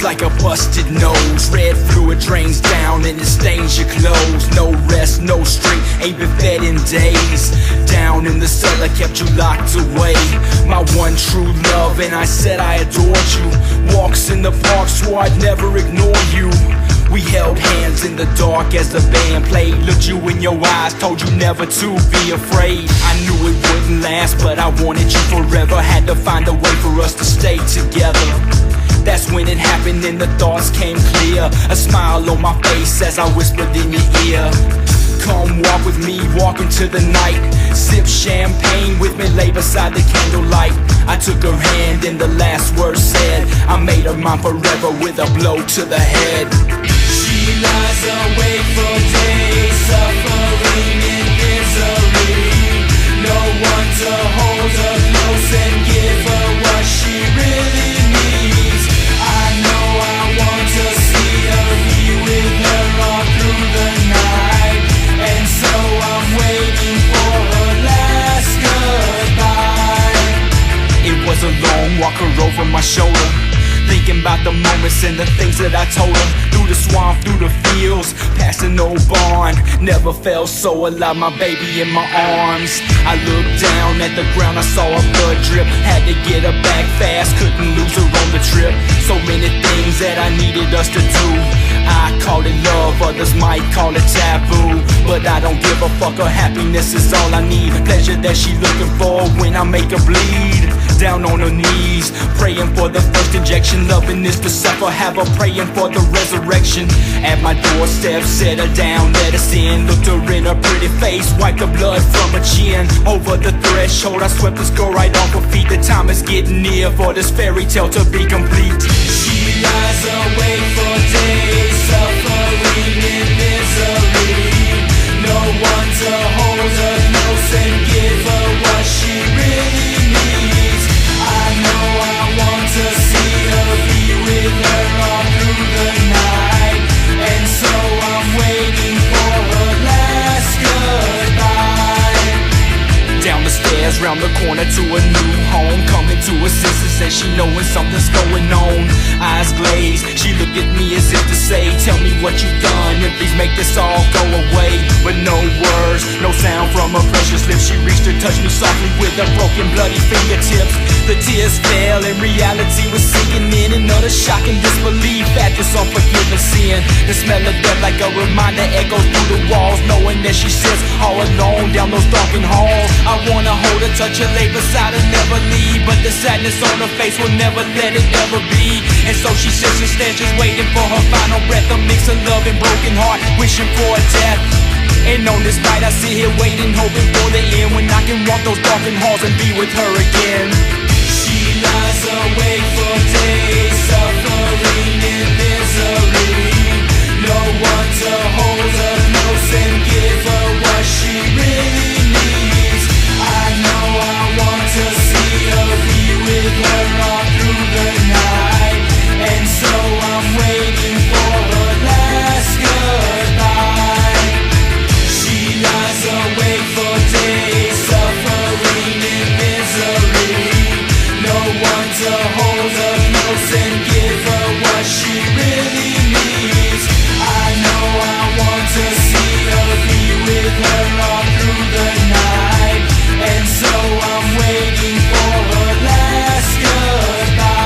like a busted nose. Red fluid drains down and it stains your clothes. No rest, no strength, ain't been fed in days. Down in the cellar, kept you locked away. My one true love, and I said I adored you. Walks in the park, swore I'd never ignore you. We held hands in the dark as the band played. Looked you in your eyes, told you never to be afraid. I knew it wouldn't last, but I wanted you forever. Had to find a way for us to stay together. That's when it happened and the thoughts came clear. A smile on my face as I whispered in your ear. Come walk with me, walk into the night. Sip champagne with me, lay beside the candlelight. I took her hand and the last word said, I made her mine forever with a blow to the head. She lies awake for days, suffering in misery. No one to hold her close and give her what she really needs. I know I want to see her, be with her all through the night. And so I'm waiting for her last goodbye. It was a long walker over my shoulder, thinking about the moments and the things that I told her. Through the swamp, through the fields, past an old barn. Never felt so alive, my baby in my arms. I looked down at the ground, I saw her blood drip. Had to get her back fast, couldn't lose her on the trip. So many things that I needed us to do. I call it love, others might call it taboo. But I don't give a fuck, her happiness is all I need. Pleasure that she looking for when I make her bleed. Down on her knees, praying for the first injection. Loving is to suffer, have her praying for the resurrection. At my doorstep, set her down, let us in. Looked her in her pretty face, wiped the blood from her chin. Over the threshold, I swept this girl right off her feet. The time is getting near for this fairy tale to be complete. She lies awake for days, suffering in misery. No one to hold her close and give her what she really needs. I know I want to see her, be with her all through the night. And so I'm waiting for her last goodbye. Down the stairs, round the corner to a new home. Coming to her senses and she knowing something's going on. Eyes glazed, she looked at me as if to say, tell me what you've done and please make this all go away. But no words, no sound from her precious lips. She reached to touch me softly with her broken bloody fingertips. The tears fell and reality was sinking in. Another shock and disbelief at this unforgiven sin. The smell of death like a reminder echoes through the walls. Knowing that she sits all alone down those darkened halls. I wanna hold her, touch her, lay beside her, never leave. But the sadness on her face will never let it ever be. And so she sits and stands just waiting for her final breath. A mix of love and broken heart, wishing for a death. And on this night I sit here waiting, hoping for the end, when I can walk those darkened halls and be with her again. She lies awake for days, suffering in misery. No one to hold her close and give her what she really needs. I know I want to see her, be with her all through the night. And so I'm waiting for her last goodbye. She lies awake for days, suffering in misery. No one to hold her close and give her what she really needs. I know I want to see her, be with her all through the night. And so I'm waiting for her last goodbye.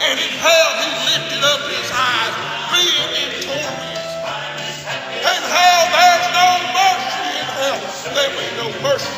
And in hell he lifted up his eyes, being in torments. And hell, there's no mercy in hell. There be no mercy